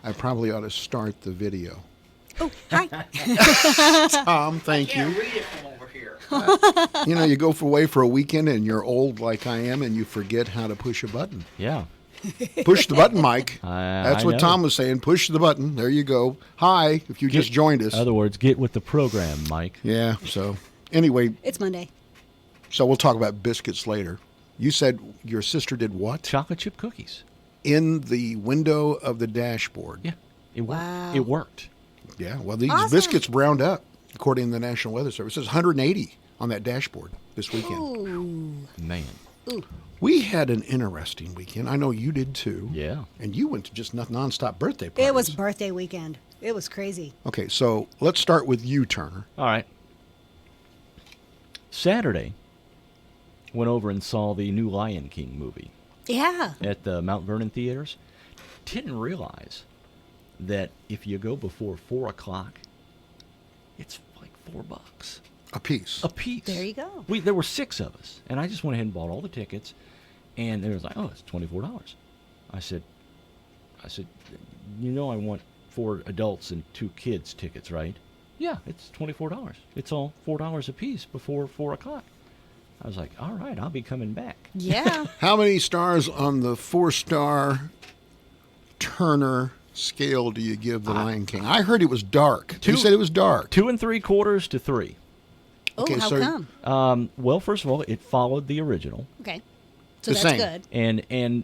I probably ought to start the video. Oh, hi. Tom, thank you. Can't read it from over here. You know, you go away for a weekend and you're old like I am and you forget how to push a button. Yeah. Push the button, Mike. I That's what know. Tom was saying. Push the button. There you go. Hi, if you just joined us. In other words, get with the program, Mike. Yeah, so anyway, It's Monday. so we'll talk about biscuits later. You said your sister did what? Chocolate chip cookies. In the window of the dashboard. Yeah. It worked. Wow. It worked. Yeah, well, these Awesome. biscuits browned up, according to the National Weather Service. It says 180 on that dashboard this weekend. Ooh. Man. Ooh. We had an interesting weekend. I know you did too. Yeah. And you went to just nonstop birthday parties. It was birthday weekend. It was crazy. Okay, so let's start with you, Turner. All right. Saturday, went over and saw the new Lion King movie Yeah. at the Mount Vernon theaters. Didn't realize that if you go before 4 o'clock, it's like $4 A piece. a piece. There you go. There were 6 of us, and I just went ahead and bought all the tickets, and they was like, "Oh, it's $24." I said, "You know, I want 4 adults and 2 kids tickets, right?" "Yeah, it's $24. It's all $4 a piece before 4 o'clock." I was like, "All right, I'll be coming back." Yeah. How many stars on the 4-star Turner scale do you give the Lion King? I heard it was dark. You said it was dark. 2 3/4 to 3. Oh, Okay, how so- come? Well, first of all, it followed the original, Okay. So The that's same. good. and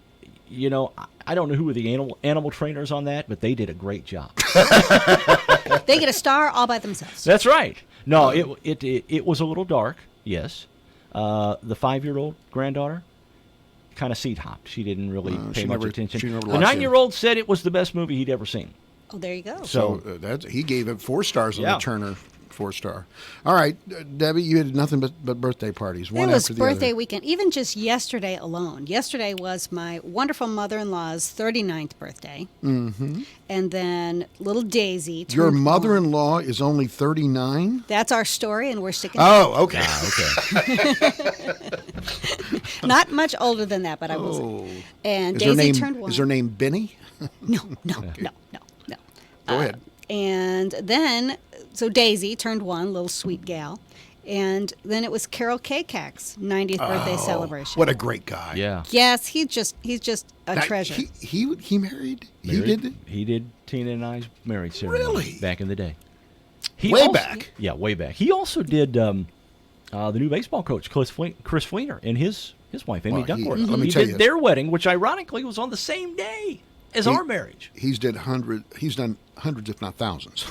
you know, I don't know who were the animal trainers on that, but they did a great job. They get a star all by themselves. That's right. No, it was a little dark. Yes, the 5-year-old granddaughter kind of seat hopped. She didn't really pay she much never- attention. she never The watched it. 9-year-old said it was the best movie he'd ever seen. Oh, there you go. So he gave it 4 stars on Yeah. the Turner 4-star. All right, Debbie, you had nothing but birthday parties, one It was after the birthday other. weekend. Even just yesterday alone. Yesterday was my wonderful mother-in-law's 39th birthday. Mm-hmm. And then little Daisy turned Your 1. mother-in-law is only 39? That's our story, and we're sticking to Oh, okay. it. Not much older than that, but I will say. Oh. And Is her Daisy name turned 1. is her name Benny? No. Go ahead. And then, so Daisy turned 1, little sweet gal. And then it was Carol Kakak's 90th birthday celebration. What a great guy. Yeah, Yes, he's just a Now, treasure. He married? He Married- did? He did Tina and I's marriage ceremony Really? back in the day. He Way also- back? Yeah, way back. He also did the new baseball coach, Chris Fleener, and his wife, Amy Well, Duckworth. let me He tell did you- their wedding, which ironically was on the same day as our marriage. He's done hundreds, if not thousands,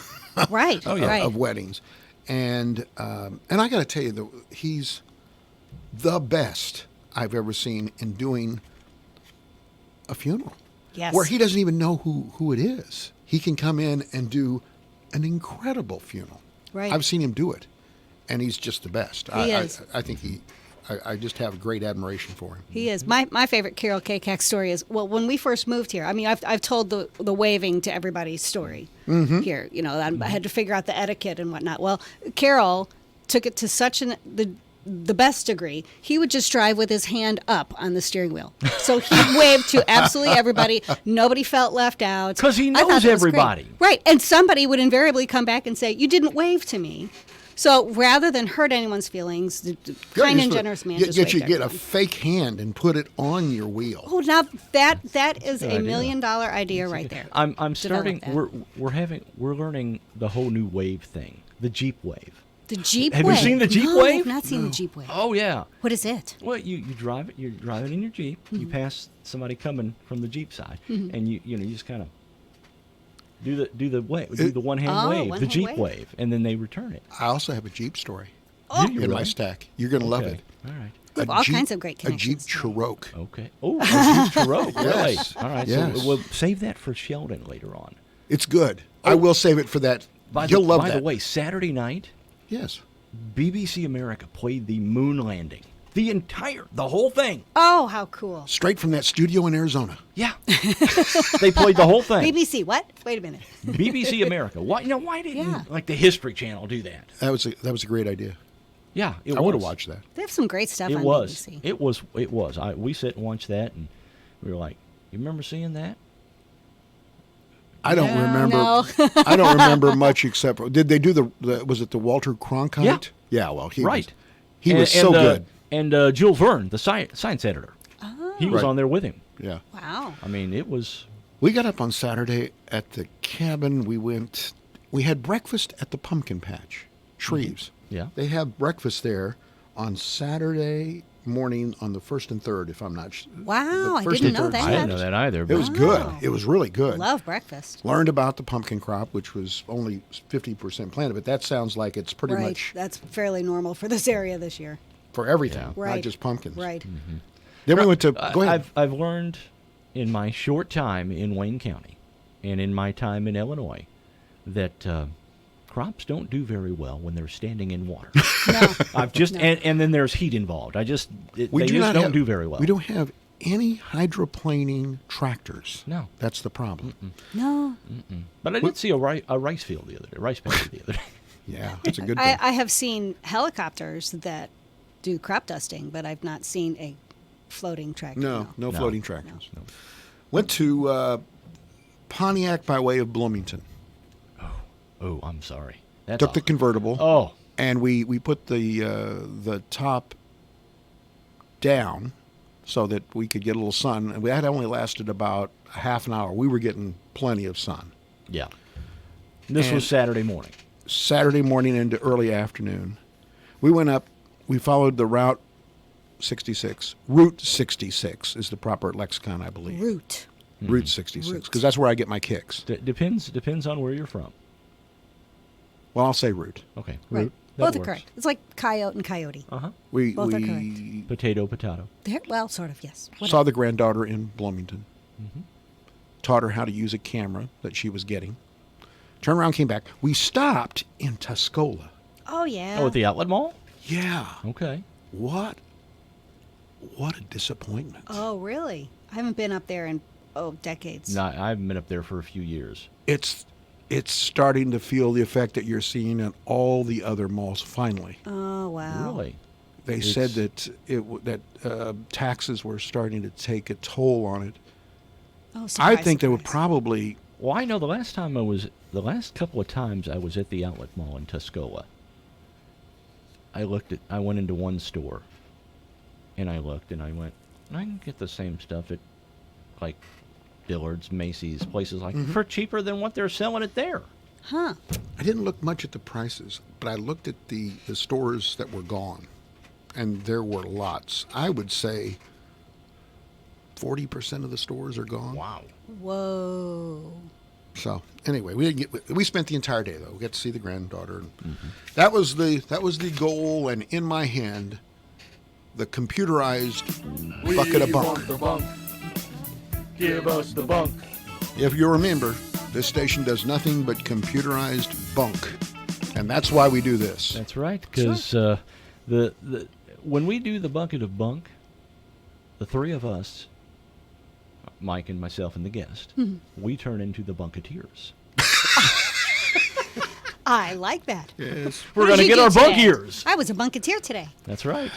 Right. Oh, yeah. Right. of weddings. And I got to tell you, he's the best I've ever seen in doing a funeral. Yes. Where he doesn't even know who it is. He can come in and do an incredible funeral. Right. I've seen him do it, and he's just the best. He is. I think I just have great admiration for him. He is. My favorite Carol Kakak story is, well, when we first moved here, I mean, I've told the waving to everybody's story here. You know, I had to figure out the etiquette and whatnot. Well, Carol took it to such the best degree. He would just drive with his hand up on the steering wheel. So he waved to absolutely everybody. Nobody felt left out. 'Cause he I thought knows that was great. everybody. Right. And somebody would invariably come back and say, "You didn't wave to me." So rather than hurt anyone's feelings, the kind and generous man just waved you to get a everyone. fake hand and put it on your wheel. Oh, now that is Good a idea. $1 million idea right there. I'm starting. Develop We're learning the whole new wave thing, the Jeep wave. The Jeep Have you Wave. seen the Jeep No, Wave? I've not seen the Jeep Wave. Oh yeah. What is it? Well, you drive it. You're driving in your Jeep. You pass somebody coming from the Jeep side, and you just kind of do the wave, do the one hand Oh, wave, the one-hand Jeep wave. wave, and then they return it. I also have a Jeep story Oh. Do you in my really? stack. You're going to love Okay. it. All right. We have A all Jeep- kinds of great A Jeep connections. Cherokee. Okay. Oh, a Jeep Cherokee. Really? Yes. All right. Yes. So we'll save that for Sheldon later on. It's good. I will save it for that. You'll love by that. the way, Saturday night, Yes. BBC America played the moon landing. The whole thing. Oh, how cool. Straight from that studio in Arizona. Yeah. They played the whole thing. BBC, what? Wait a minute. BBC America. Why didn't Yeah. like the History Channel do that? That was a great idea. Yeah, it I would have was. watched that. They have some great stuff It on was. BBC. It was. It was. We sit and watch that, and we were like, "You remember seeing that?" I don't Yeah. remember. No. I don't remember much except for, did they do the was it the Walter Cronkite? Yeah. Yeah, well, he Right. was, he was so good. And Jules Verne, the science editor, he was Right. on there with him. Yeah. Wow. I mean, it was. We got up on Saturday at the cabin. We had breakfast at the Pumpkin Patch, Shreves. Yeah. They have breakfast there on Saturday morning on the 1st and 3rd, if I'm not. Wow, I first didn't and know third that. I didn't know that either. It But was good. Wow. It was really good. Love breakfast. Learned about the pumpkin crop, which was only 50% planted, but that sounds like it's pretty Right. much That's fairly normal for this area this year. for everything, Yeah. not Right. just pumpkins. Right. Then we went to, go ahead. I've learned in my short time in Wayne County and in my time in Illinois that crops don't do very well when they're standing in water. No. I've just No. and then there's heat involved. They just we don't have- do very well. We don't have any hydroplaning tractors. No. That's the problem. No. But I did see a rice field the other day, rice paddy the other day. Yeah, it's a good thing. I have seen helicopters that do crop dusting, but I've not seen a floating tractor. No No. floating tractors. No. Went to Pontiac by way of Bloomington. Oh, I'm sorry. That's Took the convertible, Oh, and we put the top down so that we could get a little sun. And that only lasted about a half an hour. We were getting plenty of sun. yeah. This And- was Saturday morning. Saturday morning into early afternoon, we went up. We followed the Route 66. Route 66 is the proper lexicon, I believe. Root. Route 66, Route. because that's where I get my kicks. Depends on where you're from. Well, I'll say route. Okay. Right. Root, that Both are works. correct. It's like coyote and coyote. Uh-huh. We Both are we Potato. Well, sort of, yes. saw the granddaughter in Bloomington. Mm-hmm. Taught her how to use a camera that she was getting. Turned around, came back. We stopped in Tuscola. Oh, yeah. Oh, at the outlet mall? Yeah. Okay. What a disappointment. Oh, really? I haven't been up there in, decades. No, I haven't been up there for a few years. It's starting to feel the effect that you're seeing at all the other malls finally. Oh, wow. Really? They It's- said that taxes were starting to take a toll on it. Oh, I surprise, think they would surprise. probably Well, I know the last couple of times I was at the outlet mall in Tuscola, I went into one store, and I looked, and I went, I can get the same stuff at, like, Dillard's, Macy's, places like for cheaper than what they're selling it there. Huh. I didn't look much at the prices, but I looked at the stores that were gone, and there were lots. I would say 40% of the stores are gone. Wow. Whoa. So anyway, we spent the entire day though. We got to see the granddaughter. And that was the goal. And in my hand, the computerized bucket of bunk. the bunk. Give us the bunk. If you remember, this station does nothing but computerized bunk, and that's why we do this. That's right, because the when we do the bucket of bunk, the three of us, Mike and myself and the guest, we turn into the bunketeers. I like that. Yes. We're What going to did get you our do bunk today? ears. I was a bunketeer today. That's right.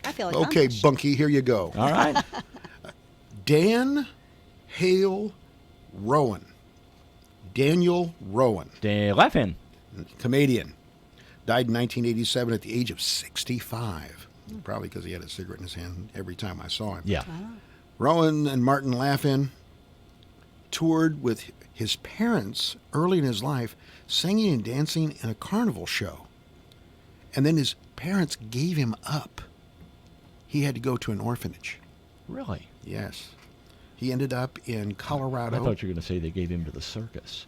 I feel like Okay, accomplished. Bunky, here you go. All right. Dan Hale Rowan. Daniel Rowan, Laughing. comedian, died in 1987 at the age of 65. Probably because he had a cigarette in his hand every time I saw him. Yeah. Rowan and Martin Laughlin toured with his parents early in his life, singing and dancing in a carnival show. And then his parents gave him up. He had to go to an orphanage. Really? Yes. He ended up in I Colorado. thought you were going to say they gave him to the circus.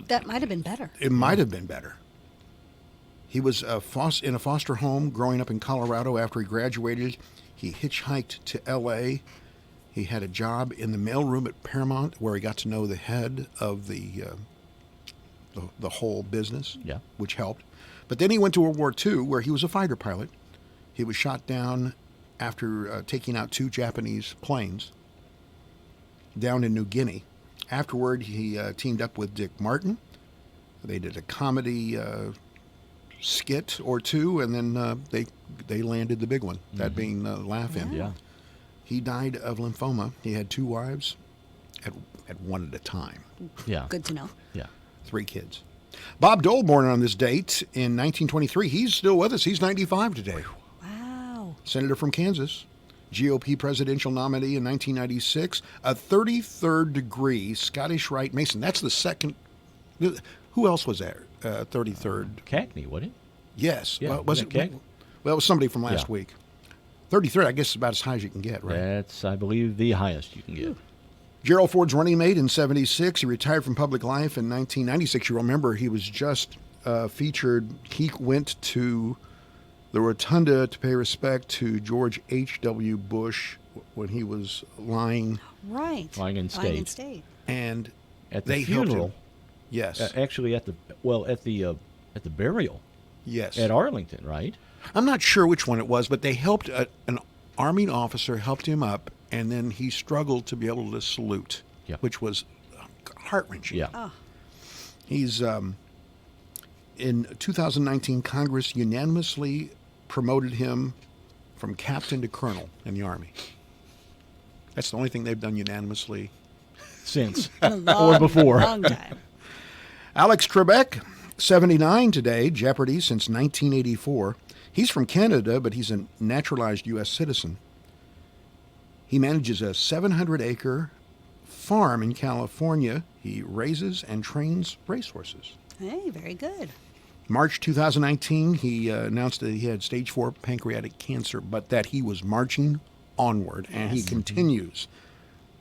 That might have been better. It might have been better. He was in a foster home growing up in Colorado. After he graduated, he hitchhiked to L.A. He had a job in the mailroom at Paramount, where he got to know the head of the whole business, Yeah. which helped. But then he went to World War II, where he was a fighter pilot. He was shot down after taking out 2 Japanese planes down in New Guinea. Afterward, he teamed up with Dick Martin. They did a comedy skit or two, and then they landed the big one, that being Laugh-In. Yeah. He died of lymphoma. He had 2 wives, at one at a time. Yeah. Good to know. Yeah. 3 kids. Bob Dole, born on this date in 1923. He's still with us. He's 95 today. Wow. Senator from Kansas. GOP presidential nominee in 1996. A 33rd degree Scottish Rite Mason. That's the second. Who else was there? 33rd. Cagney, wasn't it? Yes. Yeah, Well, was wasn't it? it Cagney? Well, it was somebody from last Yeah. week. 33rd, I guess, is about as high as you can get, right? That's, I believe, the highest you can get. Gerald Ford's running mate in 76. He retired from public life in 1996. You remember he was just featured. He went to the Rotunda to pay respect to George H.W. Bush when he was lying, Right. Lying in Lying in state. state. and At the they helped funeral, him. Yes, actually at the burial yes. at Arlington, right? I'm not sure which one it was, but they helped an Army officer helped him up, and then he struggled to be able to salute, Yeah. which was heart-wrenching. Yeah. Oh, He's in 2019, Congress unanimously promoted him from captain to colonel in the Army. That's the only thing they've done unanimously. Since a long, or before. long time. Alex Trebek, 79 today, Jeopardy since 1984. He's from Canada, but he's a naturalized U.S. citizen. He manages a 700-acre farm in California. He raises and trains racehorses. Hey, very good. March 2019, he announced that he had stage 4 pancreatic cancer, but that he was marching onward, and he Yes. continues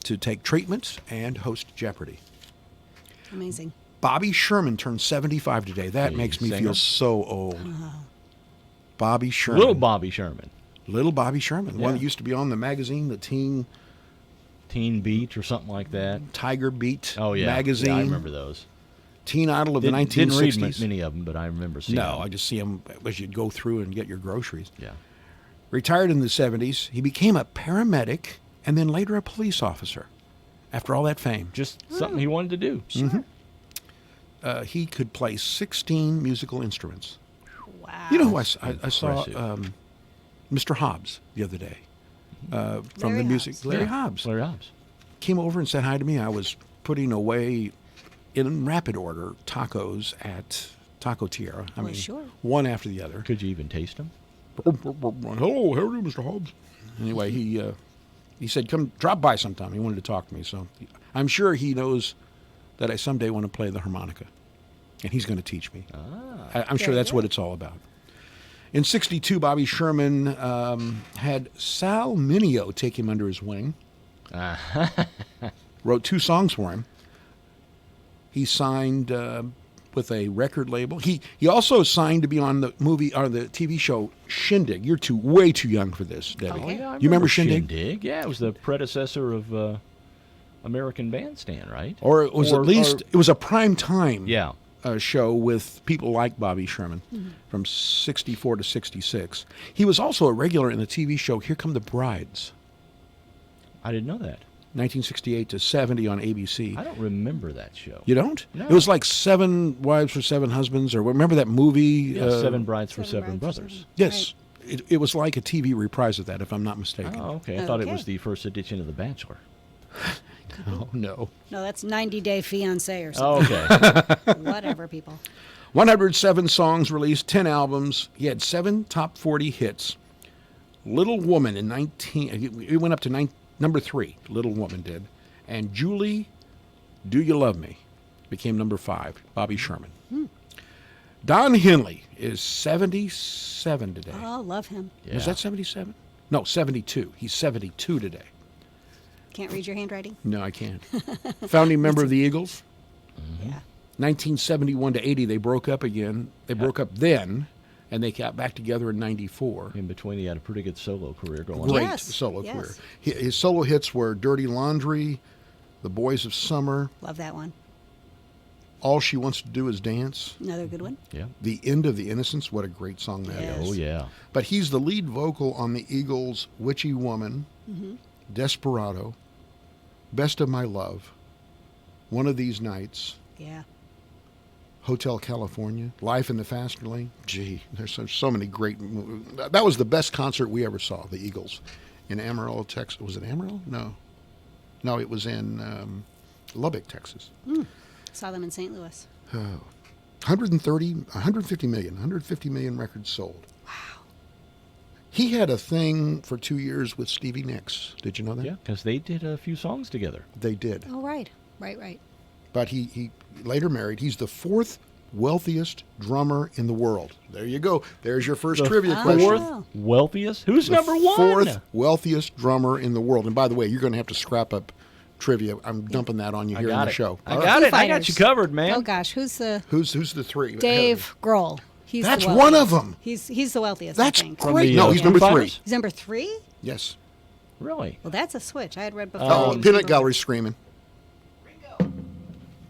to take treatments and host Jeopardy. Amazing. Bobby Sherman turned 75 today. That The makes me singer? feel so old. Bobby Sherman. Little Bobby Sherman, Little Bobby Sherman, the one Yeah. that used to be on the magazine, the Teen Teen Beat or something like that. Tiger Beat Oh yeah, magazine. Yeah, I remember those. Teen Idol of Didn't the 1960s. read many of them, but I remember seeing No, them. I just see him as you'd go through and get your groceries. Yeah. Retired in the 70s. He became a paramedic and then later a police officer after all that fame. Just something he wanted to do. Mm-hmm. He could play 16 musical instruments. Wow. You know who I saw? Impressive. Mr. Hobbs the other day from Larry the music. Hobbs. Larry Yeah, Hobbs Larry Hobbs. came over and said hi to me. I was putting away in rapid order tacos at Taco Tierra. I Well, mean, sure. one after the other. Could you even taste them? Hello, how are you, Mr. Hobbs? Anyway, he said, "Come drop by sometime." He wanted to talk to me, so I'm sure he knows that I someday want to play the harmonica, and he's going to teach me. I'm sure Very that's good. what it's all about. In '62, Bobby Sherman had Sal Mineo take him under his wing. Wrote 2 songs for him. He signed with a record label. He also signed to be on the movie or the TV show Shindig. You're way too young for this, Debbie. Okay. Yeah, I You remember Shindig? Yeah, it was the predecessor of American Bandstand, right? Or it was it was a prime time Yeah. show with people like Bobby Sherman from 64 to 66. He was also a regular in the TV show Here Come the Brides, I didn't know that. 1968 to 70 on ABC. I don't remember that show. You don't? No. It was like 7 Wives for 7 Husbands, or remember that movie? Yeah, Seven Brides for Seven Seven Brides for Brothers. Yes. It was like a TV reprise of that, if I'm not mistaken. Oh, okay. I thought it Okay. was the first edition of The Bachelor. Oh, no. No, that's 90 Day Fiancé or something. Oh, okay. Whatever, people. 107 songs released, 10 albums. He had 7 top 40 hits. Little Woman in 19... It went up to number 3, Little Woman did. And Julie, Do You Love Me became number 5, Bobby Sherman. Don Henley is 77 today. Oh, love him. Yeah. Is that 77? No, 72. He's 72 today. Can't read your handwriting? No, I can't. Founding member of the Eagles. Yeah. 1971 to 80, they broke up again. They broke up then, and they got back together in 94. In between, he had a pretty good solo career going Great on. Yes, solo yes. career. His solo hits were Dirty Laundry, The Boys of Summer, Love that one. All She Wants to Do Is Dance, Another good one. Yeah. The End of the Innocents. What a great song that is. Yes. Oh, yeah. But he's the lead vocal on the Eagles' Witchy Woman, Desperado, Best of My Love, One of These Nights, Yeah. Hotel California, Life in the Faster Lane. Gee, there's so many great movies. That was the best concert we ever saw, the Eagles, in Amarillo, Texas. Was it Amarillo? No. No, it was in Lubbock, Texas. Saw them in St. Louis. 150 million records sold. Wow. He had a thing for 2 years with Stevie Nicks. Did you know that? Yeah, because they did a few songs together. They did. Oh, right. Right. But he later married. He's the fourth wealthiest drummer in the world. There you go. There's your first trivia question. Fourth wealthiest? Who's The number one? Fourth wealthiest drummer in the world. And by the way, you're going to have to scrap up trivia. I'm dumping that on you here in the show. I All got right. it. I got you covered, man. Oh gosh, who's the Who's the three? Dave Grohl? He's That's the one wealthiest. of them. He's the wealthiest. That's I think. From great. the, No, he's Foo number three. Fighters? He's number 3. Yes. Really? Well, that's a switch. I had read before. Oh, he was Peanut number Gallery's screaming.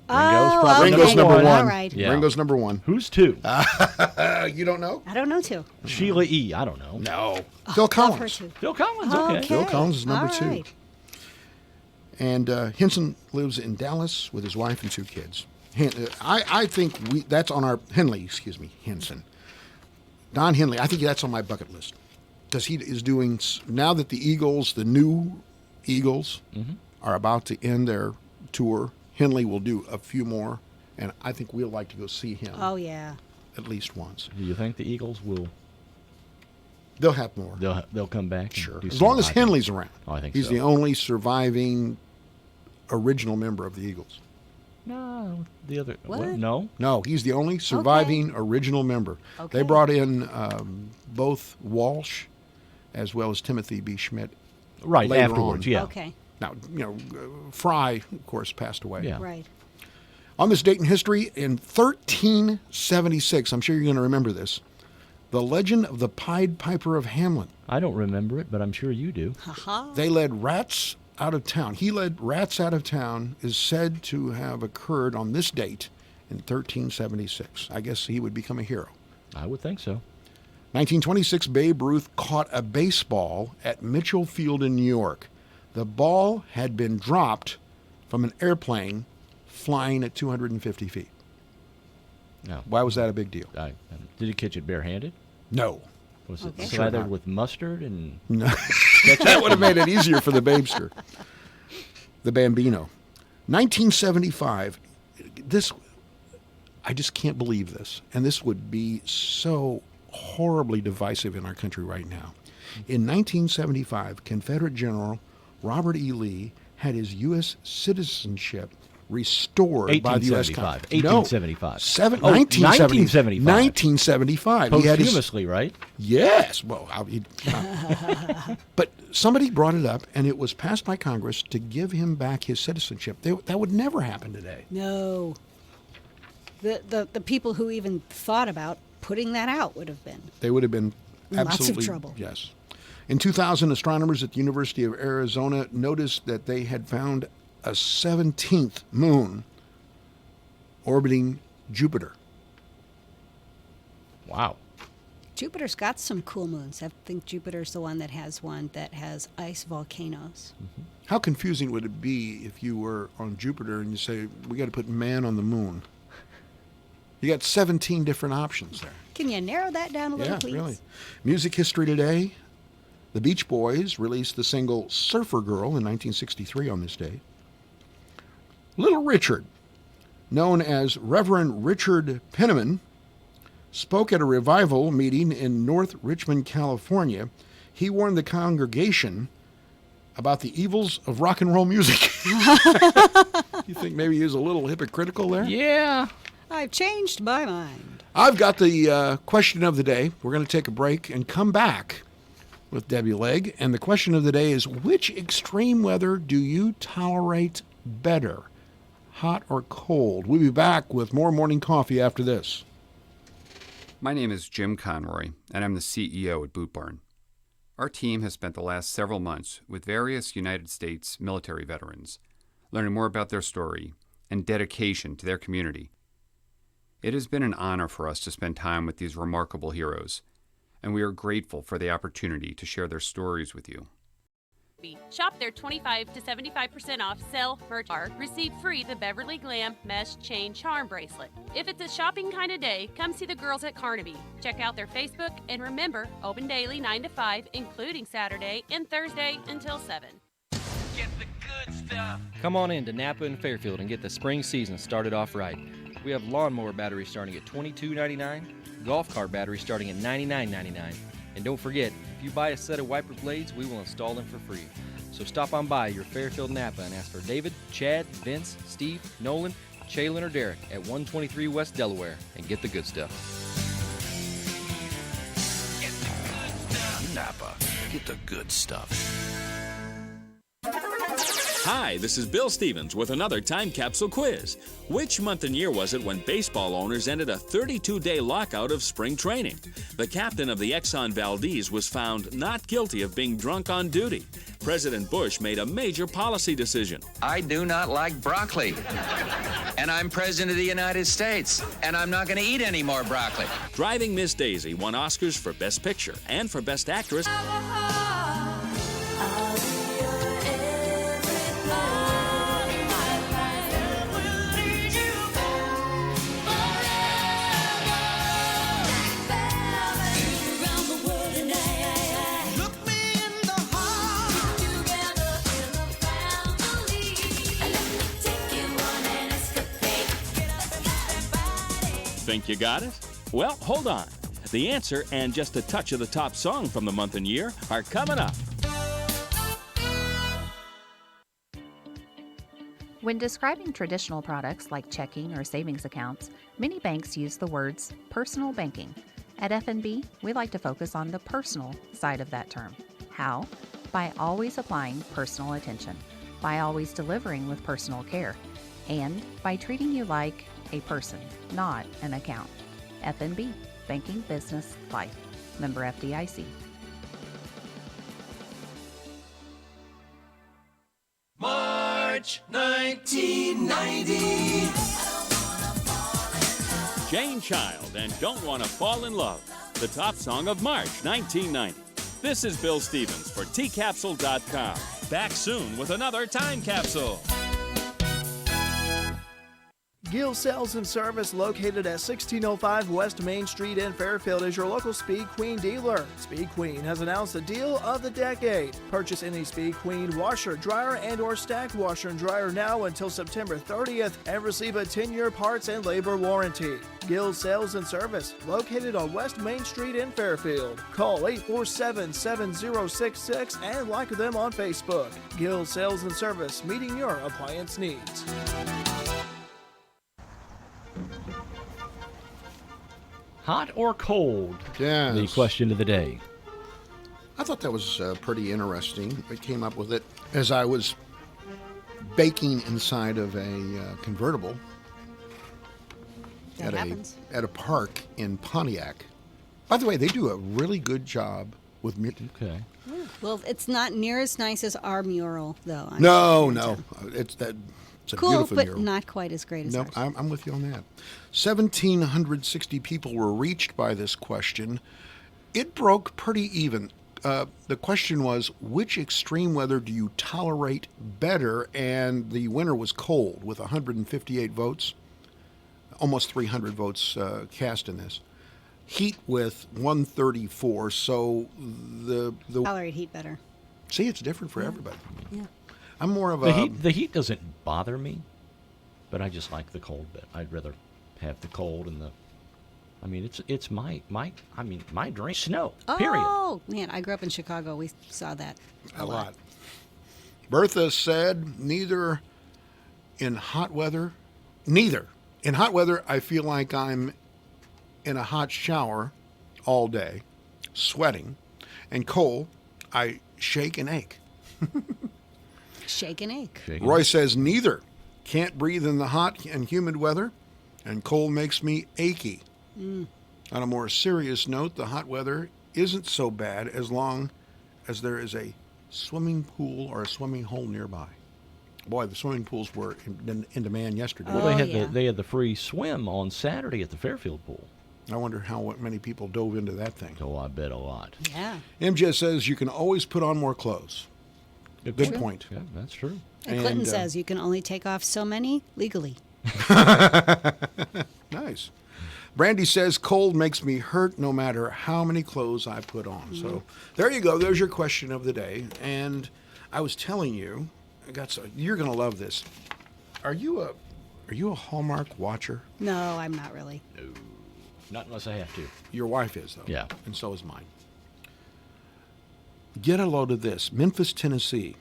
Oh, probably okay. Ringo's number one. All right. Yeah. Ringo's number one. Who's two? You don't know? I don't know too. Sheila E. I don't know. No. Phil Love her Collins. too. Phil Collins. Okay. Okay. Phil Collins is number All 2. right. And Henson lives in Dallas with his wife and 2 kids. I think that's on our Henson. Don Henley. I think that's on my bucket list because he is doing now that the Eagles, the new Eagles, are about to end their tour. Henley will do a few more, and I think we'll like to go see him Oh yeah. at least once. Do you think the Eagles will? They'll have more. They'll come back. and Sure. do As some long as live- Henley's around. Oh, I think he's so. the only surviving original member of the Eagles. No, the other. What? No. No, he's the only surviving original member. Okay. They brought in both Walsh as well as Timothy B. Schmidt. Right Later afterwards. on. Yeah. Okay. Now, Fry, of course, passed away. Yeah. Right. On this date in history, in 1376, I'm sure you're going to remember this, the legend of the Pied Piper of Hamelin. I don't remember it, but I'm sure you do. Haha. They led rats out of town. He led rats out of town is said to have occurred on this date in 1376. I guess he would become a hero. I would think so. 1926, Babe Ruth caught a baseball at Mitchell Field in New York. The ball had been dropped from an airplane flying at 250 feet. No. Why was that a big deal? Did he catch it barehanded? No. Was it Okay. Sure slathered not. with mustard and? No. That would have made it easier for the Babester. The Bambino. 1975. This, I just can't believe this. And this would be so horribly divisive in our country right now. In 1975, Confederate General Robert E. Lee had his U.S. citizenship restored by the U.S. 1875. 1975. 1975. 1975. He had his, Posthumously, right? yes. Well, but somebody brought it up, and it was passed by Congress to give him back his citizenship. That would never happen today. No. The people who even thought about putting that out would have been. They would have been Lots of absolutely trouble. Yes. In 2000, astronomers at the University of Arizona noticed that they had found a 17th moon orbiting Jupiter. Wow. Jupiter's got some cool moons. I think Jupiter's the one that has one that has ice volcanoes. How confusing would it be if you were on Jupiter and you say, we got to put man on the moon? You got 17 different options there. Can you narrow that down a little, Yeah, please? really. Music history today. The Beach Boys released the single Surfer Girl in 1963 on this day. Little Richard, known as Reverend Richard Penniman, spoke at a revival meeting in North Richmond, California. He warned the congregation about the evils of rock and roll music. You think maybe he was a little hypocritical there? Yeah. I've changed my mind. I've got the question of the day. We're going to take a break and come back with Debbie Legg. And the question of the day is, which extreme weather do you tolerate better, hot or cold? We'll be back with more Morning Coffee after this. My name is Jim Conroy, and I'm the CEO at Boot Barn. Our team has spent the last several months with various United States military veterans, learning more about their story and dedication to their community. It has been an honor for us to spend time with these remarkable heroes, and we are grateful for the opportunity to share their stories with you. Shop their 25 to 75% off sale merch bar. Receive free the Beverly Glam Mesh Chain Charm Bracelet. If it's a shopping kind of day, come see the girls at Carnaby. Check out their Facebook, and remember, open daily 9 to 5, including Saturday and Thursday until 7. Get the good Come on in to Napa and Fairfield and get the spring season started off right. We have lawnmower batteries starting at $22.99, golf cart batteries starting at $99.99. And don't forget, if you buy a set of wiper blades, we will install them for free. So stop on by your Fairfield Napa and ask for David, Chad, Vince, Steve, Nolan, Chaylin, or Derek at 123 West Delaware and get the good stuff. Napa. Get the good stuff. Hi, this is Bill Stevens with another time capsule quiz. Which month and year was it when baseball owners ended a 32-day lockout of spring training? The captain of the Exxon Valdez was found not guilty of being drunk on duty. President Bush made a major policy decision. I do not like broccoli. And I'm president of the United States. And I'm not going to eat any more broccoli. Driving Miss Daisy won Oscars for Best Picture and for Best Actress. Think you got it? Well, hold on. The answer and just a touch of the top song from the month and year are coming up. When describing traditional products like checking or savings accounts, many banks use the words personal banking. At F&B, we like to focus on the personal side of that term. How? By always applying personal attention, by always delivering with personal care, and by treating you like a person, not an account. F&B, Banking, Business, Life. Member FDIC. March 1990. Jane Child and Don't Wanna Fall in Love, the top song of March 1990. This is Bill Stevens for tcapsule.com. Back soon with another time capsule. Gill Sales and Service, located at 1605 West Main Street in Fairfield, is your local Speed Queen dealer. Speed Queen has announced the deal of the decade. Purchase any Speed Queen washer, dryer, and or stacked washer and dryer now until September 30th and receive a 10-year parts and labor warranty. Gill Sales and Service, located on West Main Street in Fairfield. Call 847-7066 and like them on Facebook. Gill Sales and Service, meeting your appliance needs. Hot or cold? Yes. The question of the day. I thought that was pretty interesting. I came up with it as I was baking inside of a convertible That happens. at a park in Pontiac. By the way, they do a really good job with Okay. Well, it's not near as nice as our mural, though. No, it's a cool, beautiful but mural. not quite as great as No, ours. I'm with you on that. 1,760 people were reached by this question. It broke pretty even. The question was, which extreme weather do you tolerate better? And the winner was cold with 158 votes, almost 300 votes cast in this. Heat with 134. So the Tolerate heat better. see, it's different for everybody. Yeah. I'm more of The a heat doesn't bother me, but I just like the cold bit. I'd rather have the cold and the. I mean, it's my dream. Snow. Period. Oh man, I grew up in Chicago. We saw that a lot. Bertha said, neither in hot weather. I feel like I'm in a hot shower all day, sweating, and cold, I shake and ache. Shake and ache. Roy says, neither. Can't breathe in the hot and humid weather, and cold makes me achy. On a more serious note, the hot weather isn't so bad as long as there is a swimming pool or a swimming hole nearby. Boy, the swimming pools were in demand yesterday. Well, they had the free swim on Saturday at the Fairfield pool. I wonder how many people dove into that thing. Oh, I bet a lot. Yeah. MJ says you can always put on more clothes. Good point. Yeah, that's true. And Clinton says you can only take off so many legally. Nice. Brandy says cold makes me hurt no matter how many clothes I put on. So there you go. There's your question of the day. And I was telling you You're gonna love this. Are you a Hallmark watcher? No, I'm not really. Not unless I have to. Your wife is, though. Yeah. And so is mine. Get a load of this. Memphis, Tennessee.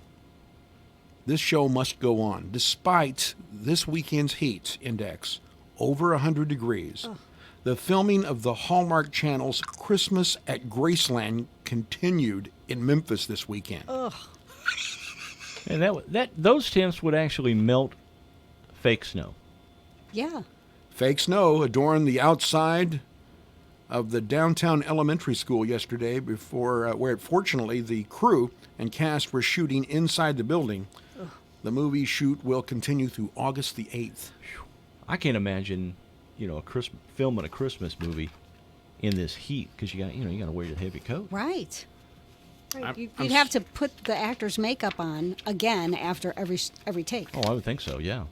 This show must go on. Despite this weekend's heat index, over 100 degrees, the filming of the Hallmark Channel's Christmas at Graceland continued in Memphis this weekend. Ugh. And those temps would actually melt fake snow. Yeah. Fake snow adorned the outside of the downtown elementary school yesterday before where fortunately the crew and cast were shooting inside the building. Ugh. The movie shoot will continue through August the 8th. I can't imagine, filming a Christmas movie in this heat because you got to wear the heavy coat. Right. You'd have to put the actor's makeup on again after every take. Oh, I would think so. Yeah.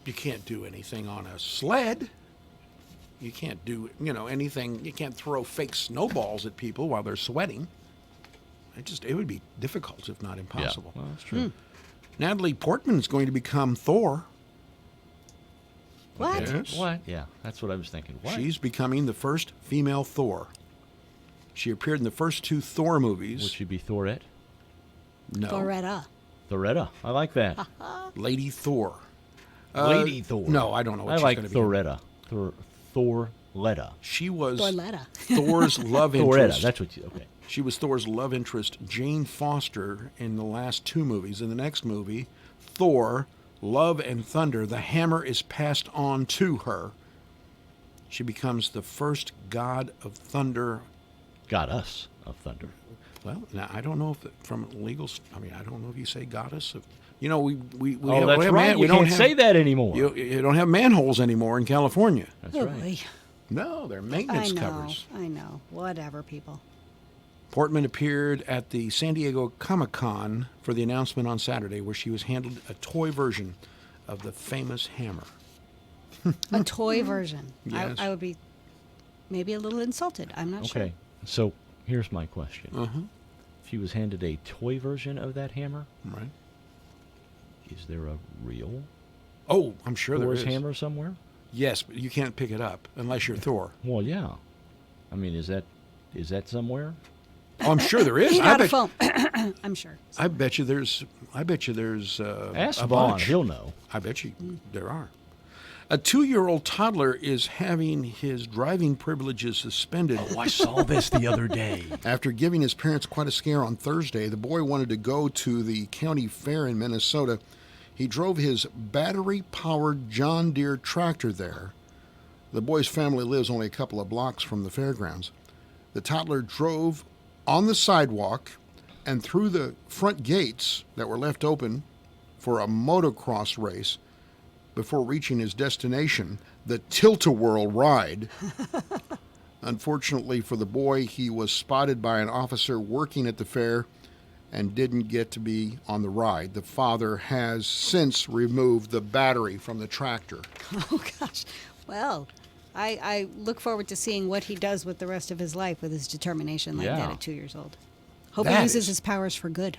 You can't do anything on a sled. You can't do, anything. You can't throw fake snowballs at people while they're sweating. It would be difficult, if not impossible. Yeah, well, that's true. Natalie Portman is going to become Thor. What? Yes. What? Yeah, that's what I was thinking. What? She's becoming the first female Thor. She appeared in the first 2 Thor movies. Would she be Thorette? No. Thoretta. I like that. Lady Thor. Lady Thor. No, I don't know what I she's like going to be. Thoretta. Thorletta. She was Thorletta. Thor's love interest. Thoretta, that's what you... Okay. She was Thor's love interest, Jane Foster, in the last 2 movies. In the next movie, Thor, Love and Thunder, the hammer is passed on to her. She becomes the first god of thunder. Goddess of thunder. Well, now, I don't know if from legal... I don't know if you say goddess of... we have, that's right. You can't say that anymore. You don't have manholes anymore in California. That's Oh, right. boy. No, they're maintenance covers. I know. Whatever, people. Portman appeared at the San Diego Comic-Con for the announcement on Saturday, where she was handed a toy version of the famous hammer. A toy version. Yes. I would be maybe a little insulted. I'm not sure. Okay, so here's my question. Uh-huh. She was handed a toy version of that hammer. Right. Is there a real Oh, I'm sure Thor's there is. hammer somewhere? Yes, but you can't pick it up unless you're Thor. Well, yeah. I mean, is that somewhere? Oh, I'm sure there is. He got a phone. I'm sure. I bet you there's. Ask a Vaughn. bunch. He'll know. I bet you there are. A 2-year-old toddler is having his driving privileges suspended. Oh, I saw this the other day. After giving his parents quite a scare on Thursday, the boy wanted to go to the county fair in Minnesota. He drove his battery-powered John Deere tractor there. The boy's family lives only a couple of blocks from the fairgrounds. The toddler drove on the sidewalk and through the front gates that were left open for a motocross race before reaching his destination, the Tilt-A-Whirl ride. Unfortunately for the boy, he was spotted by an officer working at the fair and didn't get to be on the ride. The father has since removed the battery from the tractor. Oh, gosh. Well, I look forward to seeing what he does with the rest of his life with his determination like that at 2 years old. Hope he uses his powers for good.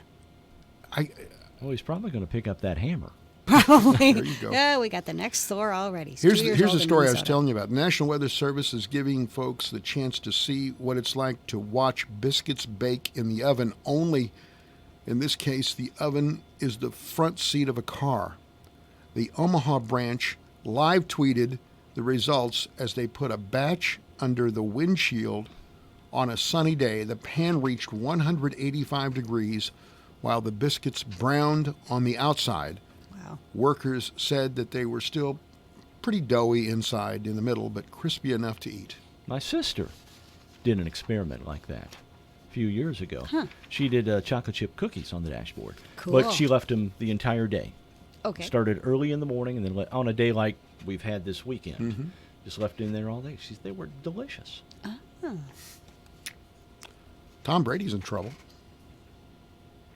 Well, he's probably going to pick up that hammer. Probably. There you go. Yeah, we got the next Thor already. He's Here's 2 years the old in story I was Minnesota. telling you about. The National Weather Service is giving folks the chance to see what it's like to watch biscuits bake in the oven. Only, in this case, the oven is the front seat of a car. The Omaha branch live tweeted the results as they put a batch under the windshield on a sunny day. The pan reached 185 degrees while the biscuits browned on the outside. Wow. Workers said that they were still pretty doughy inside in the middle, but crispy enough to eat. My sister did an experiment like that a few years ago. Huh. She did chocolate chip cookies on the dashboard. Cool. But she left them the entire day. Okay. Started early in the morning and then on a day like we've had this weekend. Just left in there all day. They were delicious. Tom Brady's in trouble.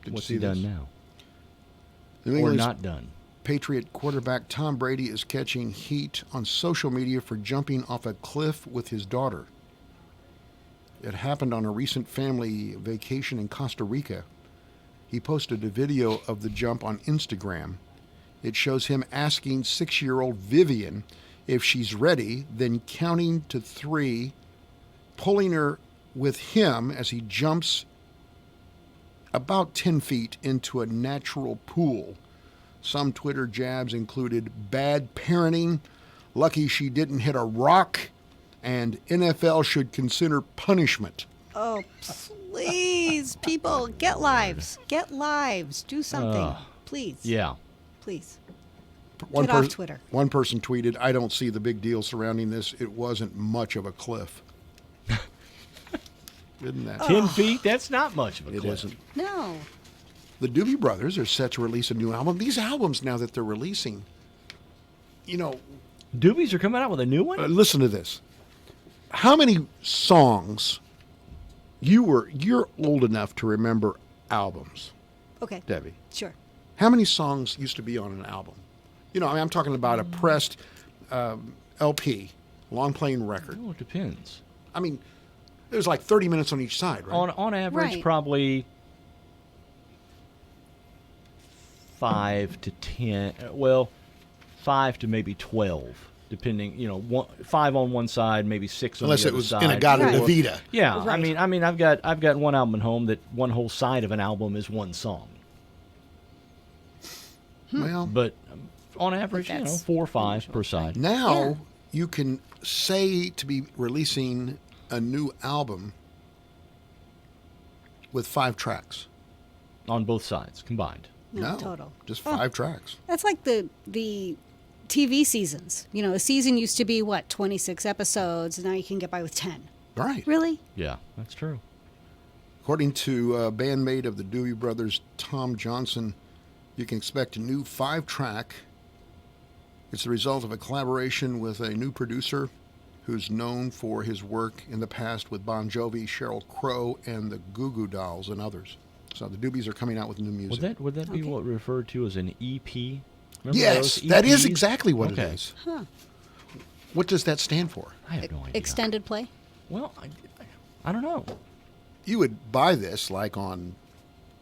Did you What's see he done this? now? New Or England's not done? Patriot quarterback Tom Brady is catching heat on social media for jumping off a cliff with his daughter. It happened on a recent family vacation in Costa Rica. He posted a video of the jump on Instagram. It shows him asking 6-year-old Vivian if she's ready, then counting to 3, pulling her with him as he jumps about 10 feet into a natural pool. Some Twitter jabs included bad parenting, lucky she didn't hit a rock, and NFL should consider punishment. Oh, please, people, get lives. Get lives. Do something. Please. Yeah. Please. One Get off Twitter. One person tweeted, "I don't see the big deal surrounding this. It wasn't much of a cliff." Isn't that? 10 feet? That's not much of a It cliff. isn't. No. The Doobie Brothers are set to release a new album. These albums now that they're releasing, you know, Doobies are coming out with a new one? listen to this. How many songs you're old enough to remember albums, Okay. Debbie? Sure. How many songs used to be on an album? You know, I mean, I'm talking about a pressed LP, long playing record. Oh, it depends. I mean, there's like 30 minutes on each side, right? On average, Right. probably 5 to 10. Well, 5 to maybe 12, depending. 5 on one side, maybe 6 on Unless the it other was side. Inagata Right. Davida. Yeah, Right. I mean, I've got one album at home that one whole side of an album is one song. Well, But on average, That's 4 or 5 per side. now Yeah. you can say to be releasing a new album with 5 tracks. On both sides combined. No, total. Just 5 tracks. That's like the TV seasons. A season used to be, 26 episodes, and now you can get by with 10. Right. Really? Yeah, that's true. According to bandmate of the Doobie Brothers, Tom Johnson, you can expect a new 5-track. It's the result of a collaboration with a new producer who's known for his work in the past with Bon Jovi, Sheryl Crow, and the Goo Goo Dolls, and others. So the Doobies are coming out with new music. Would that be Okay. what referred to as an EP? Remember Yes, those that is EPs? exactly what Okay. it is. What does that stand for? I have no idea. Extended play? Well, I don't know. You would buy this like on,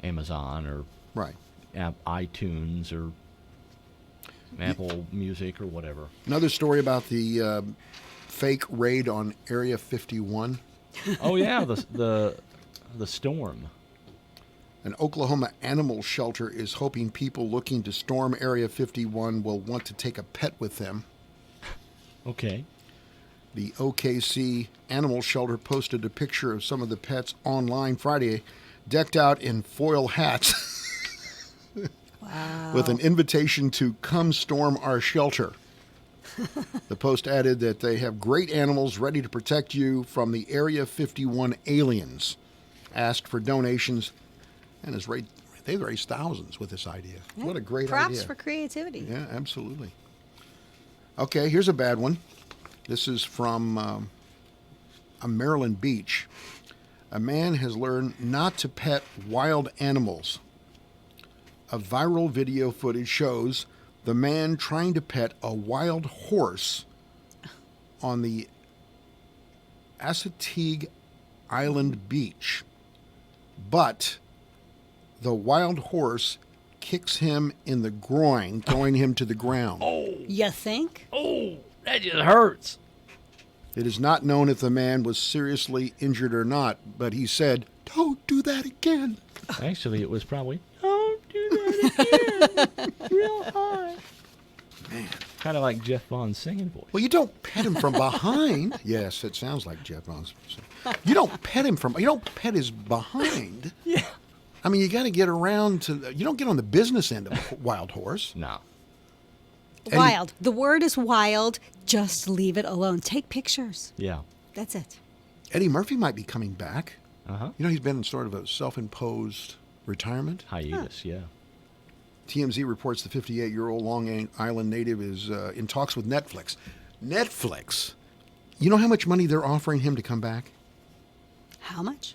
Amazon or right. iTunes or Apple Music or whatever. Another story about the fake raid on Area 51. Oh yeah, the storm. An Oklahoma animal shelter is hoping people looking to storm Area 51 will want to take a pet with them. Okay. The OKC Animal Shelter posted a picture of some of the pets online Friday, decked out in foil hats Wow. with an invitation to come storm our shelter. The post added that they have great animals ready to protect you from the Area 51 aliens. Asked for donations and they've raised thousands with this idea. What a great Props idea. for creativity. Yeah, absolutely. Okay, here's a bad one. This is from a Maryland beach. A man has learned not to pet wild animals. A viral video footage shows the man trying to pet a wild horse on the Assateague Island beach. But the wild horse kicks him in the groin, throwing him to the ground. You think? Oh, that just hurts. It is not known if the man was seriously injured or not, but he said, "Don't do that again." Actually, it was probably don't do that again. Real high. Man. Kind of like Jeff Vaughn's singing voice. Well, you don't pet him from behind. Yes, it sounds like Jeff Vaughn's. You don't pet his behind. Yeah. I mean, you got to get around to. You don't get on the business end of a wild horse. No. Wild. The word is wild. Just leave it alone. Take pictures. Yeah. That's it. Eddie Murphy might be coming back. Uh-huh. You know, he's been in sort of a self-imposed retirement. Hiatus, yeah. TMZ reports the 58-year-old Long Island native is in talks with Netflix. Netflix. You know how much money they're offering him to come back? How much?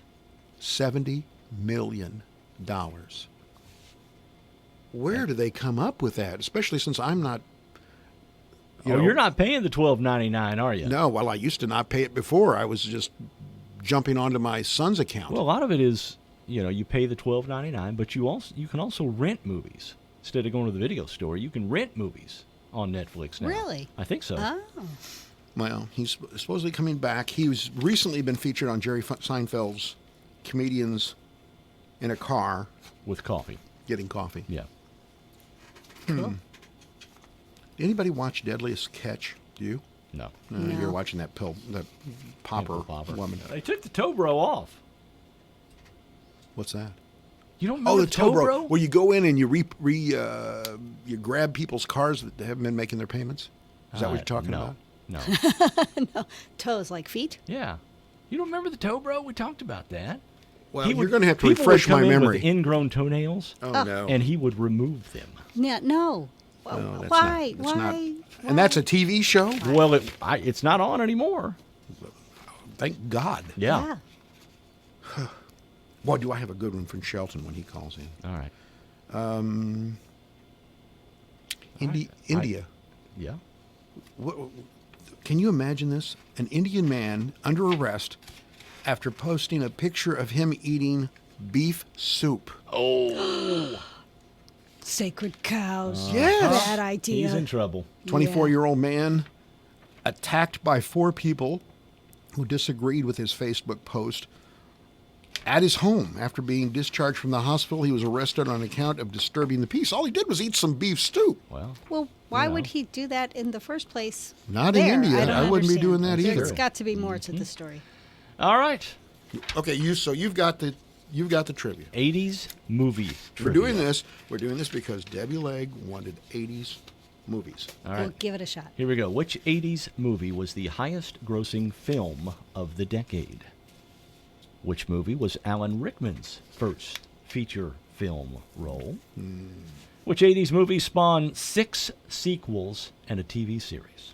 $70 million. Where do they come up with that? Especially since I'm not. You're not paying the $12.99, are you? No, well, I used to not pay it before. I was just jumping onto my son's account. Well, a lot of it is you pay the $12.99, but you can also rent movies. Instead of going to the video store, you can rent movies on Netflix now. Really? I think so. Oh. Well, he's supposedly coming back. He's recently been featured on Jerry Seinfeld's Comedians in a Car. With coffee. Getting coffee. Yeah. Cool. Did anybody watch Deadliest Catch? Do you? No. No. You're watching that popper woman. They took the Tobro off. What's that? You don't Oh, remember the Tobro. Tobro? Where you go in and you you grab people's cars that haven't been making their payments? Is that what you're talking about? No. No. Toes like feet? Yeah. You don't remember the Tobro? We talked about that. Well, you're going to have to people refresh would come my in memory. with ingrown toenails. Oh, no. And he would remove them. Yeah, no. No, that's Why? not- that's not- Why? And that's a TV show? Well, it's not on anymore. Thank God. Yeah. Boy, do I have a good one from Shelton when he calls in. All right. India. Yeah. Can you imagine this? An Indian man under arrest after posting a picture of him eating beef soup. Oh. Sacred cows. Yes. Bad idea. He's in trouble. 24-year-old man attacked by 4 people who disagreed with his Facebook post at his home. After being discharged from the hospital, he was arrested on account of disturbing the peace. All he did was eat some beef stew. Well, why would he do that in the first place? Not in India. I wouldn't be doing that either. There's got to be more to the story. All right. Okay, you've got the trivia. 80s movie We're trivia. doing this because Debbie Legg wanted 80s movies. All right. Well, give it a shot. Here we go. Which 80s movie was the highest grossing film of the decade? Which movie was Alan Rickman's first feature film role? Which 80s movie spawned 6 sequels and a TV series?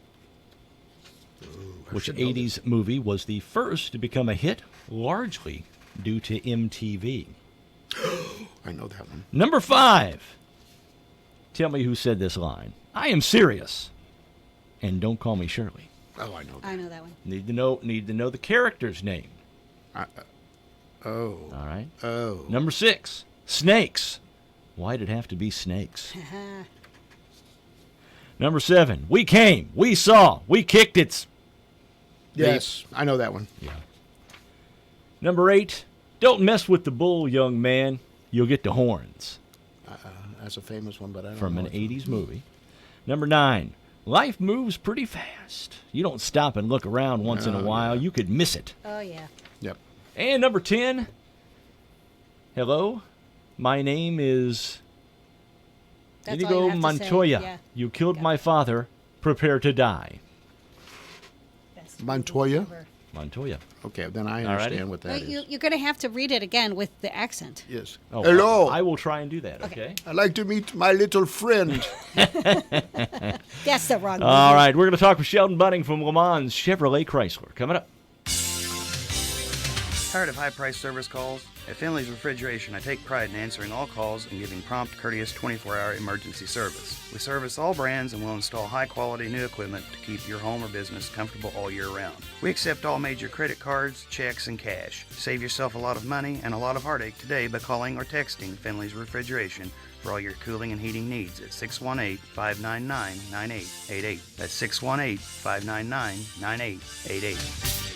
Which 80s movie was the first to become a hit, largely due to MTV? I know that one. Number 5. Tell me who said this line. I am serious. And don't call me Shirley. Oh, I know that. I know that one. Need to know the character's name. Oh. All right. Oh. Number 6. Snakes. Why'd it have to be snakes? Number 7. We came. We saw. We kicked its. Yes, I know that one. Yeah. Number 8. Don't mess with the bull, young man. You'll get the horns. That's a famous one, but I don't From know an it. 80s movie. Number 9. Life moves pretty fast. You don't stop and look around once in a while. You could miss it. Oh, yeah. Yep. And number 10. Hello. My name is That's all you Inigo have to Montoya. say. Yeah. You killed my father. Prepare to die. Montoya? Montoya. Okay, then I Alrighty. understand what that Well, is. you're going to have to read it again with the accent. Yes. Oh, Hello. I will try and do that, okay? I'd like to meet my little friend. That's the wrong All right, we're going to talk with Sheldon Bunning from Le Mans Chevrolet Chrysler. Coming up. Tired of high-priced service calls? At Finley's Refrigeration, I take pride in answering all calls and giving prompt, courteous 24-hour emergency service. We service all brands and will install high-quality new equipment to keep your home or business comfortable all year round. We accept all major credit cards, checks, and cash. Save yourself a lot of money and a lot of heartache today by calling or texting Finley's Refrigeration for all your cooling and heating needs at 618-599-9888. That's 618-599-9888.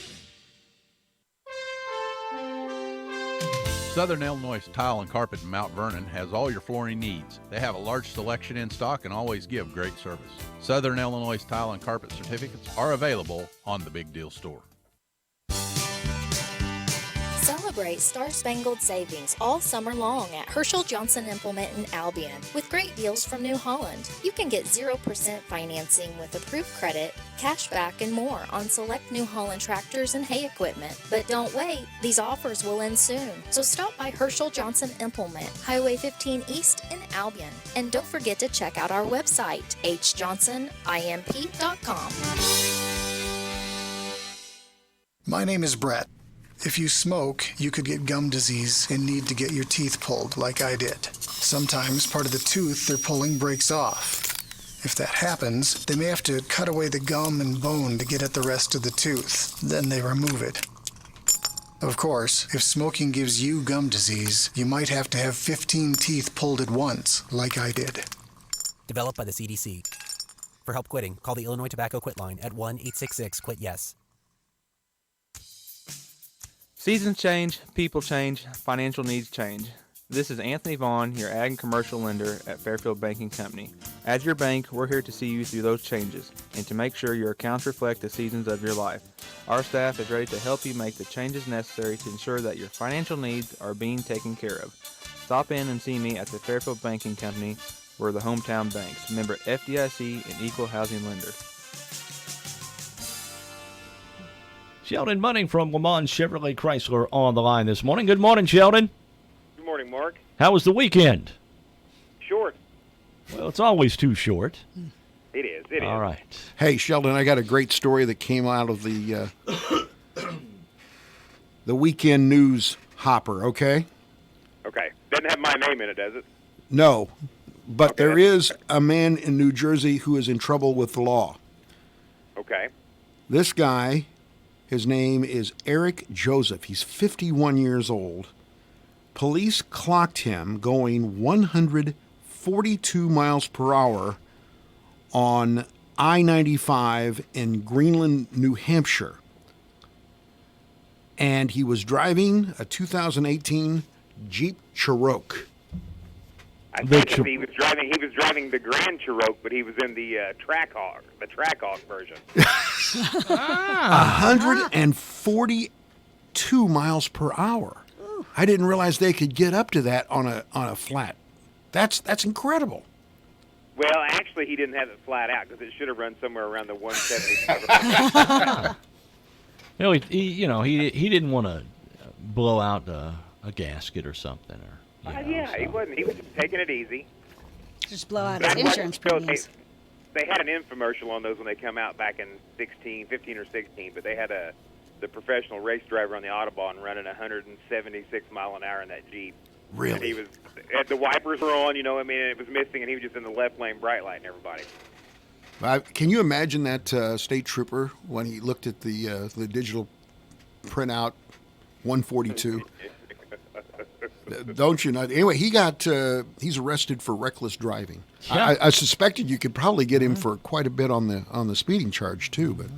Southern Illinois Tile and Carpet in Mount Vernon has all your flooring needs. They have a large selection in stock and always give great service. Southern Illinois Tile and Carpet certificates are available on the Big Deal Store. Celebrate Star Spangled Savings all summer long at Herschel Johnson Implement in Albion with great deals from New Holland. You can get 0% financing with approved credit, cash back, and more on select New Holland tractors and hay equipment. But don't wait, these offers will end soon. So stop by Herschel Johnson Implement, Highway 15 East in Albion. And don't forget to check out our website, hjohnsonimp.com. My name is Brett. If you smoke, you could get gum disease and need to get your teeth pulled like I did. Sometimes part of the tooth they're pulling breaks off. If that happens, they may have to cut away the gum and bone to get at the rest of the tooth. Then they remove it. Of course, if smoking gives you gum disease, you might have to have 15 teeth pulled at once, like I did. Developed by the CDC. For help quitting, call the Illinois Tobacco Quit line at 1-866-QUIT-YES. Seasons change, people change, financial needs change. This is Anthony Vaughn, your ag and commercial lender at Fairfield Banking Company. As your bank, we're here to see you through those changes and to make sure your accounts reflect the seasons of your life. Our staff is ready to help you make the changes necessary to ensure that your financial needs are being taken care of. Stop in and see me at the Fairfield Banking Company. We're the hometown banks, member FDIC and equal housing lender. Sheldon Bunning from Le Mans Chevrolet Chrysler on the line this morning. Good morning, Sheldon. Good morning, Mark. How was the weekend? Short. Well, it's always too short. It is. It is. All right. Hey, Sheldon, I got a great story that came out of the weekend news hopper, okay? Okay. Doesn't have my name in it, does it? No, but there is a man in New Jersey who is in trouble with the law. Okay. This guy, his name is Eric Joseph. He's 51 years old. Police clocked him going 142 miles per hour on I-95 in Greenland, New Hampshire. And he was driving a 2018 Jeep Cherokee. I think he was driving the Grand Cherokee, but he was in the Trackhawk version. 142 miles per hour. I didn't realize they could get up to that on a flat. That's incredible. Well, actually, he didn't have it flat out because it should have run somewhere around the 175. He didn't want to blow out a gasket or something. He wasn't. He was just taking it easy. Just blow out his insurance premiums. They had an infomercial on those when they come out back in 15 or 16, but they had the professional race driver on the Autobahn running 176 mile an hour in that Jeep. Really? And he was, the wipers were on, and it was missing, and he was just in the left lane bright lighting everybody. Can you imagine that state trooper when he looked at the digital printout 142? Don't you know? Anyway, he's arrested for reckless driving. Yeah. I suspected you could probably get him for quite a bit on the speeding charge too. But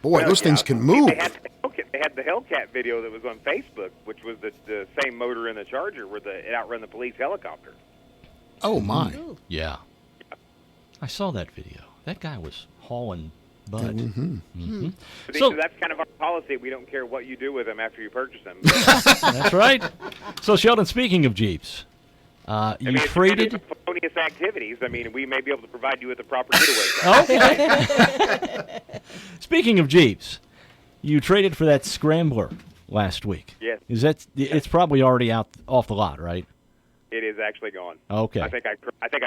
boy, those things can move. They had the Hellcat video that was on Facebook, which was the same motor in the Charger where it outrun the police helicopter. Oh my! Yeah, I saw that video. That guy was hauling butt. Mm-hmm. So that's kind of our policy. We don't care what you do with them after you purchase them. That's right. So Sheldon, speaking of Jeeps, you traded felonious activities. We may be able to provide you with the proper getaway. Okay. Speaking of Jeeps, you traded for that Scrambler last week. Yes. It's probably already out off the lot, right? It is actually gone. Okay. I think I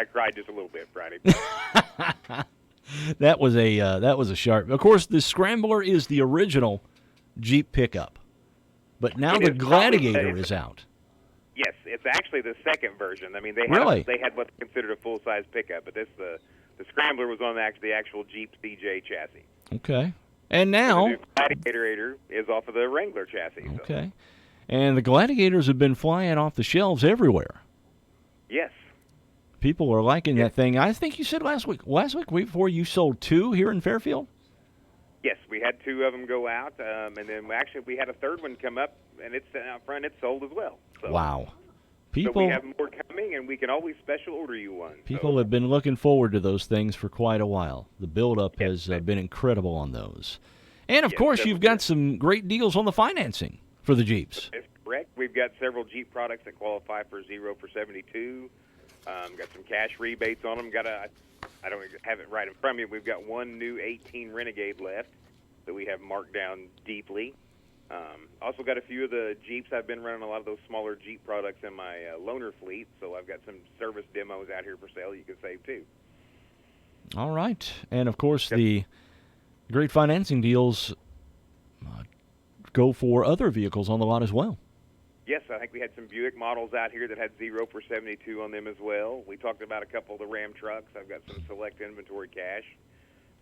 cried just a little bit Friday. That was a sharp. Of course, the Scrambler is the original Jeep pickup, but now the Gladiator is out. Yes, it's actually the second version. They had what's considered a full size pickup, but the Scrambler was on the actual Jeep CJ chassis. Okay, and now the Gladiator is off of the Wrangler chassis. Okay, and the Gladiators have been flying off the shelves everywhere. Yes. People are liking that thing. I think you said last week before you sold 2 here in Fairfield? Yes, we had 2 of them go out, and then actually we had a third one come up, and it's out front. It's sold as well. So, wow. So we have more coming, and we can always special order you one. People have been looking forward to those things for quite a while. The build-up has been incredible on those. And, of course, you've got some great deals on the financing for the Jeeps. That's correct. We've got several Jeep products that qualify for 0 for 72. Got some cash rebates on them. I don't have it right in front of me. We've got one new 18 Renegade left that we have marked down deeply. Also got a few of the Jeeps. I've been running a lot of those smaller Jeep products in my loaner fleet, so I've got some service demos out here for sale you can save too. All right. And, of course, the great financing deals go for other vehicles on the lot as well. Yes, I think we had some Buick models out here that had 0 for 72 on them as well. We talked about a couple of the Ram trucks. I've got some select inventory cash.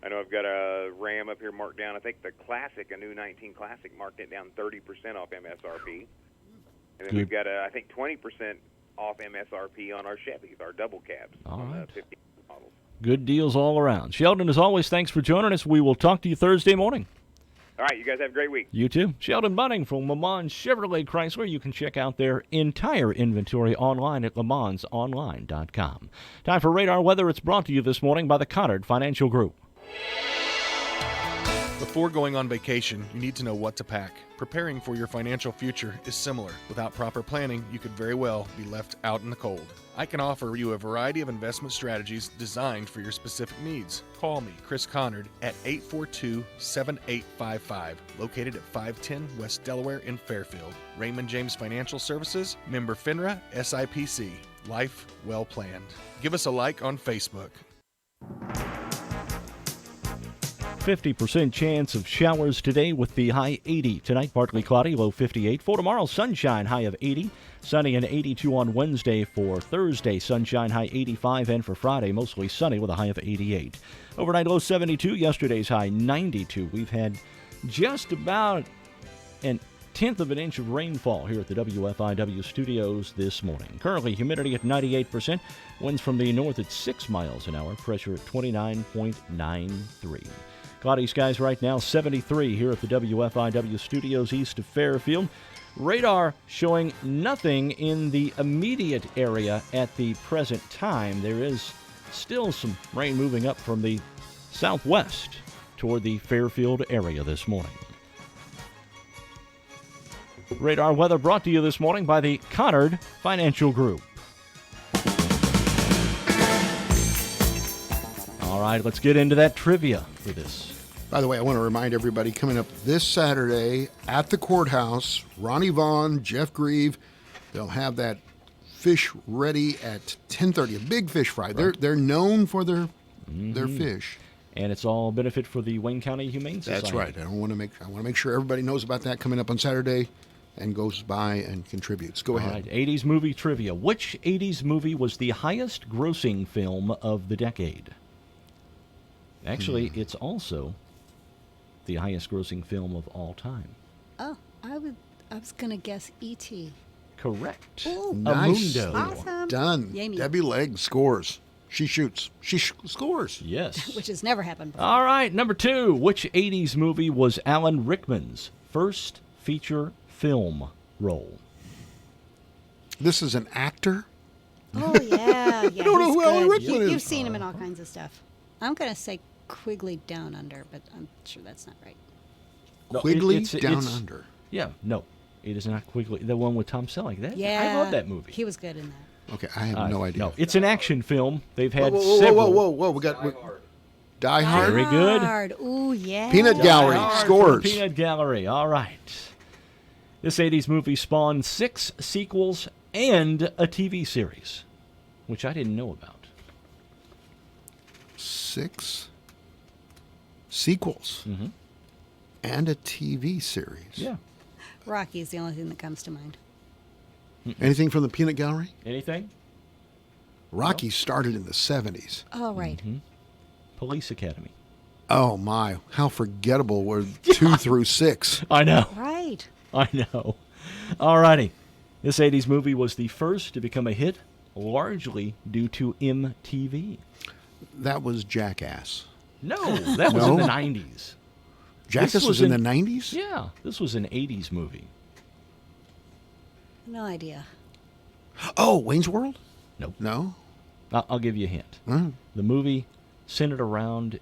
I know I've got a Ram up here marked down. I think the Classic, a new 19 Classic, marked it down 30% off MSRP. And then we've got, I think, 20% off MSRP on our Chevys, our double cabs. All on right. the 50 models. Good deals all around. Sheldon, as always, thanks for joining us. We will talk to you Thursday morning. All right, you guys have a great week. You too. Sheldon Bunning from Le Mans Chevrolet Chrysler. You can check out their entire inventory online at LeMansOnline.com. Time for Radar Weather. It's brought to you this morning by the Conard Financial Group. Before going on vacation, you need to know what to pack. Preparing for your financial future is similar. Without proper planning, you could very well be left out in the cold. I can offer you a variety of investment strategies designed for your specific needs. Call me, Chris Conard, at 842-7855, located at 510 West Delaware in Fairfield. Raymond James Financial Services, member FINRA, SIPC. Life well planned. Give us a like on Facebook. 50% chance of showers today with the high 80. Tonight, partly cloudy, low 58. For tomorrow, sunshine, high of 80. Sunny and 82 on Wednesday. For Thursday, sunshine, high 85. And for Friday, mostly sunny with a high of 88. Overnight, low 72. Yesterday's high 92. We've had just about an tenth of an inch of rainfall here at the WFIW studios this morning. Currently, humidity at 98%. Winds from the north at 6 miles an hour. Pressure at 29.93. Cloudy skies right now, 73 here at the WFIW studios east of Fairfield. Radar showing nothing in the immediate area at the present time. There is still some rain moving up from the southwest toward the Fairfield area this morning. Radar weather brought to you this morning by the Conard Financial Group. All right, let's get into that trivia for this. By the way, I want to remind everybody, coming up this Saturday at the courthouse, Ronnie Vaughn, Jeff Grieve, they'll have that fish ready at 10:30, a big fish fry. Right. They're known for their fish. And it's all benefit for the Wayne County Humane Society. That's right. I want to make sure everybody knows about that coming up on Saturday and goes by and contributes. Go ahead. All right, 80s movie trivia. Which 80s movie was the highest grossing film of the decade? Actually, it's also the highest grossing film of all time. Oh, I was going to guess E.T. Correct. Ooh, Nice. awesome. Done. Yay me. Debbie Legg scores. She shoots. She scores. Yes. Which has never happened before. All right, number 2. Which 80s movie was Alan Rickman's first feature film role? This is an actor? Oh, yeah. I don't know he's who Alan good. Rickman is. You've seen him in all kinds of stuff. I'm going to say Quigley Down Under, but I'm sure that's not right. No, Quigley it's Down Under. Yeah, no, it is not Quigley. The one with Tom Selleck. Yeah. I love that movie. He was good in that. Okay, I have no idea. No, it's an action film. They've had whoa, several. whoa. We got Die Hard. Very good. Hard. Ooh, yeah. Peanut Gallery Die Hard scores. from Peanut Gallery. All right. This 80s movie spawned 6 sequels and a TV series, which I didn't know about. 6 sequels and a TV series. Yeah. Rocky is the only thing that comes to mind. Anything from the Peanut Gallery? Anything? Rocky started in the 70s. Oh, right. Police Academy. Oh, my. How forgettable were 2 through 6. I know. Right. I know. All righty. This 80s movie was the first to become a hit, largely due to MTV. That was Jackass. No, that was in the 90s. Jackass was in the 90s? Yeah, this was an 80s movie. No idea. Oh, Wayne's World? Nope. No? I'll give you a hint. The movie centered around...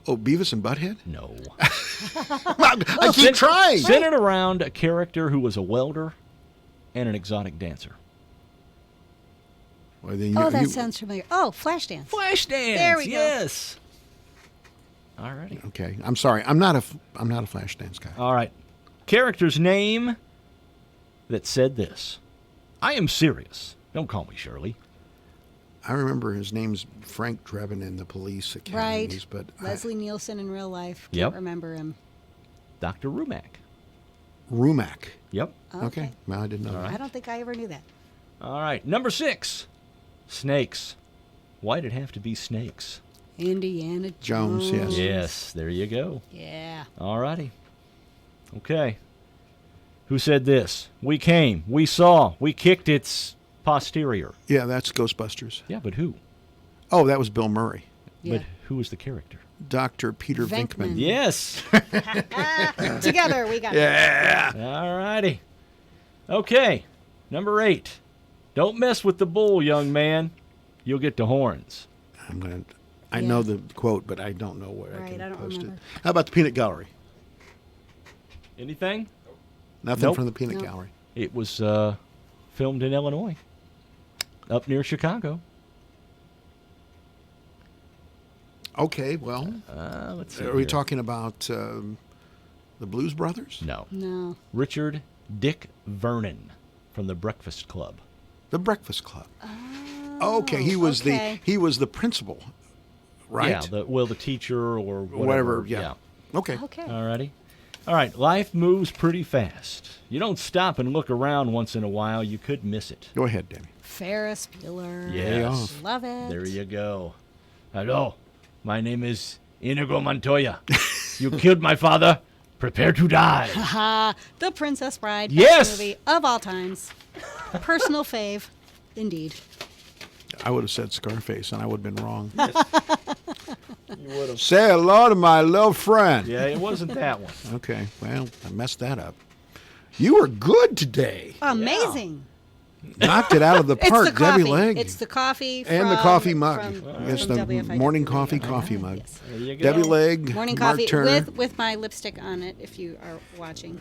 Oh, Beavis and Butthead? No. I keep trying. Centered around a character who was a welder and an exotic dancer. Well, then that sounds familiar. Oh, Flashdance. Flashdance. There we go. Yes. All righty. Okay, I'm sorry. I'm not a Flashdance guy. All right. Character's name that said this. I am serious. Don't call me Shirley. I remember his name's Frank Drebin in the Police Academies, Right. but Leslie Nielsen in real life. Can't Yep. remember him. Dr. Rumack. Rumack. Yep. Okay. Well, I didn't know that. I don't think I ever knew that. All right. Number 6. Snakes. Why did it have to be snakes? Indiana Jones, yes. Yes, there you go. Yeah. All righty. Okay. Who said this? We came, we saw, we kicked its posterior. Yeah, that's Ghostbusters. Yeah, but who? Oh, that was Bill Murray. Yeah. But who was the character? Dr. Peter Venkman. Yes. Together, we got it. Yeah. All righty. Okay. Number 8. Don't mess with the bull, young man. You'll get the horns. I know the quote, but I don't know where I Right, can I don't post remember. it. How about the Peanut Gallery? Anything? Nothing Nope. from the Peanut Nope. Gallery. It was filmed in Illinois, up near Chicago. Okay, well, let's see. are we here. talking about the Blues Brothers? No. No. Richard Dick Vernon from the Breakfast Club. The Breakfast Club. Okay, he was the principal, right? Yeah, the teacher or Whatever, yeah. Okay. All righty. All right, life moves pretty fast. You don't stop and look around once in a while. You could miss it. Go ahead, Danny. Ferris Bueller. Yes. Love it. There you go. Hello, my name is Inigo Montoya. You killed my father. Prepare to die. Haha. The Princess Bride. Yes! Best movie of all times. Personal fave. Indeed. I would have said Scarface, and I would have been wrong. You would have. Say hello to my little friend. Yeah, it wasn't that one. Okay, well, I messed that up. You were good today. Amazing. Knocked it out of the It's park, the coffee. Debbie Legg. It's the coffee And the from- coffee mug. from- Yes, from the WFIW. morning coffee mug. There you go. Debbie Legg, Morning Mark coffee Turner. with my lipstick on it. If you are watching.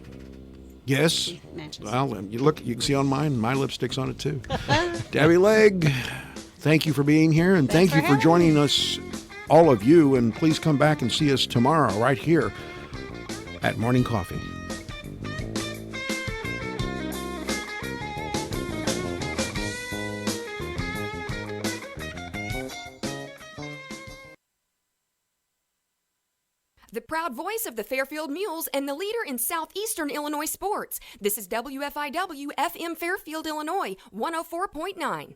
Yes. Matches. Well, you look. You can see on mine. My lipstick's on it too. Debbie Legg, thank you for being here, and Thanks thank you for joining us, all of you. And please come back and see us tomorrow, right here at Morning Coffee. The proud voice of the Fairfield Mules and the leader in southeastern Illinois sports. This is WFIW FM Fairfield, Illinois, 104.9.